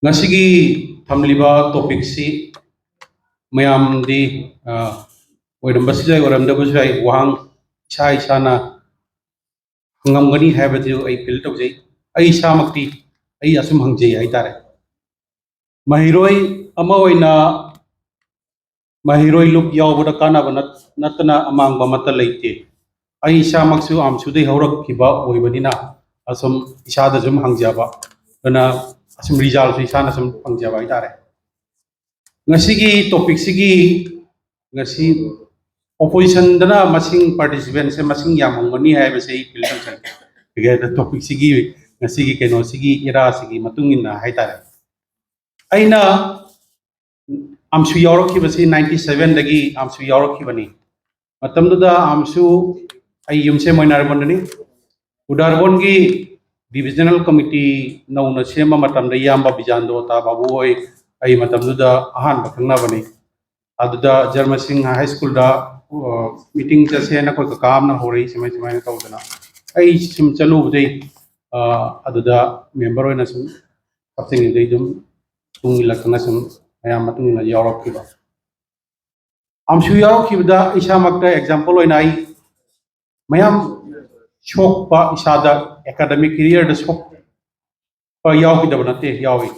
ngasi thamliba topic si mayam di oiram basijai oiram da basijai wahang chai sana ngam gani habatu ai feel to jai ai samakti ai asum hangjai ai tare mahiroi ama oina mahiroi look yawbada kana banat natna amang bamata leite ai samaksu amsu dei horak kiba oibanina asum isada jum hangjaba kana asum result si sana sum hangjaba ai tare ngasi topic sigi ngasi opposition dana masing participant se masing yamangani hai base filter chal ge the topic sigi ngasi keno sigi era sigi matungina hai tare aina amsu yorok ki base 97 dagi amsu yorok ki bani matamdu da amsu ai yumse moinar bondani udarbon gi divisional committee nauna sema matam da yamba bijando ta babu oi ai matamdu da ahan bakhna bani aduda Jarma Singh High School da meeting jase na koi काम na ho rahi samay samay na tawdana ai sim chalu budai aduda member hoina sum something dei dum tung ilakna sum ayam matung na yorok ki ba am shu yorok ki da isa makta example hoina ai mayam shok pa isada academic career da shok pa yaw ki da banate yawi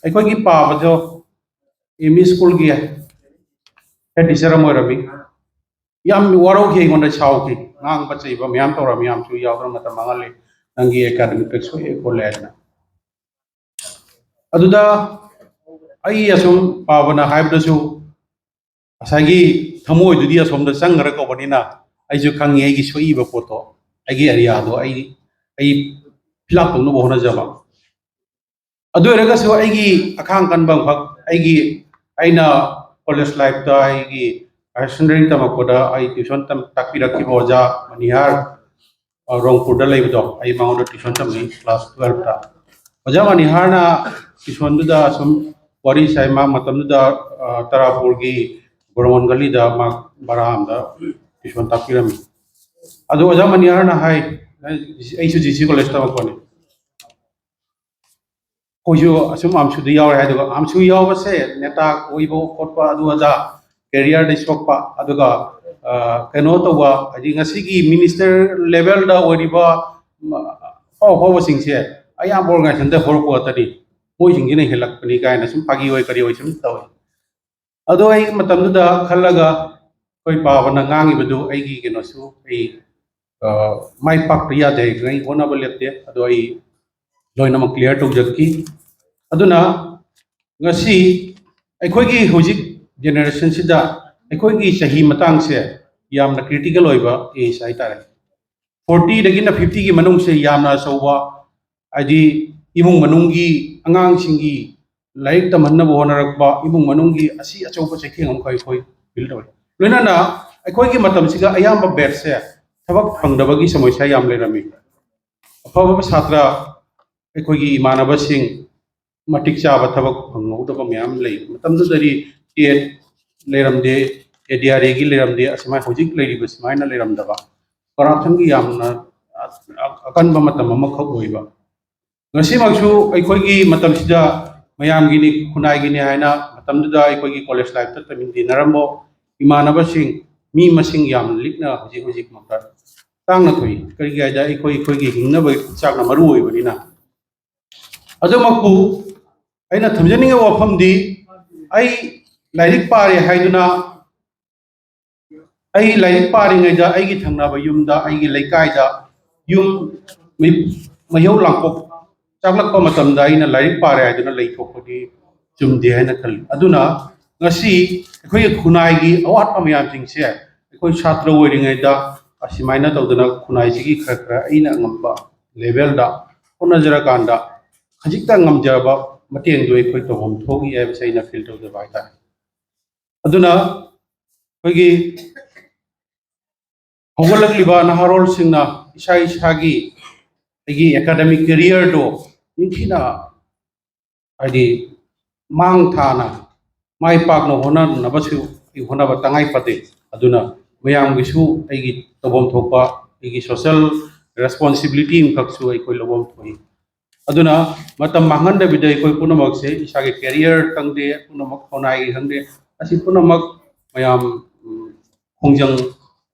ai koi ki pa ba jo emi school gi head teacher mo rabi yam waro ke ngonda chau ki ngang ba chei ba myam tora myam chu yaw ra mata mangale nangi academic expo e college na aduda ai asum pavana haib da chu asagi thamoi dudi asom da sangra ko banina ai ju khangi ai gi soi ba photo ai gi area do ai filap tung no bona jaba adu eraga so ai gi akhang kan bang phak ai gi aina college life da ai gi secondary tamakoda ai tuition tam takpi rakhi boja manihar rongpur da leibo ai mangoda tuition tam ni class 12 ta boja manihar na tuition da sum wari sai ma matam da tarapur gi boromon gali da ma baram da tuition takpi rami adu boja manihar na hai ai su GC college tamako ni kojo asum amsu da yaw hai da amsu yaw ba se neta oibo khotpa adu aja career de sokpa aduga keno to wa aji ngasi gi minister level da oriba ho singse ayam organization da hor ko tani moi sing ne helak ni kai na sum pagi oi kari oi sum taw ado ai matam da khalaga koi pa bana ngangi bedu ai gi keno su ai mai pak riya de ngai hona bolepte ado ai loina ma clear to jakki aduna ngasi ai khoi gi hojik generation sida ekoi gi sahi matang se yamna critical oiba age ai tare 40 dagi na 50 gi manung se yamna sowa adi imung manung gi angang singi laik tamanna bona rakba imung manung gi asi achaupa chekhi ngam khoi khoi bil doi loina na ekoi gi matam siga ayam ba bet se thabak phangdaba gi samosa yam le rami afaba satra ekoi gi manaba sing matik cha ba thabak phangau da ba myam lei matam du dari tet leramde ADRA gi leramde asma hojik leiri bas maina leramdaba corruption gi yamna akan ba matam ma khok oiba ngasi maksu aikoi gi matam sida mayam gi ni khunai gi ni haina matam da aikoi gi college life ta tamin dinarambo imanaba sing mi masing yam likna hojik hojik makta tang na thoi kari gi aja aikoi gi hingna ba chak na maru oi bani na ado makku aina thamjani ga wafam di ai lairik pare haiduna ai lairik pare ngai da ai gi thangna ba yum da ai gi laikai da yum mayau langkop chaklak pa matam da ina lairik pare haiduna leithok di chum de haina khal aduna ngasi khoi khunai gi awat pamyam sing se khoi chhatra oi ringai da asimaina tawduna khunai sigi khakra aina ngamba level da onajara kanda khajikta ngamjaba mateng doi khoi to hom thogi ai saina feel to da baita aduna koigi hogolakliba naharol singna isa isagi agi academic career do ninkhina adi mang thana mai pak no hona nabasu I hona ba tangai pate aduna mayam gisu agi tobom thokpa agi social responsibility inkaksu ai koi lobom thoi अदुना मतम मांगन दे कोई पुनमक से इसा के career तंगदे पुनमक होनाई खंगदे असि पुनमक मयाम खोंजंग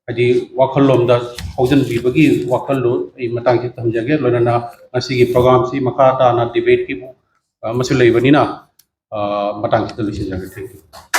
हदी वाखलोम दा हौजन बीबगी वाखलो ए मतंग से तमजगे लोनना असि की प्रोग्राम सी मखा ताना डिबेट की मसले बनिना मतंग से लुसिन जगे थैंक यू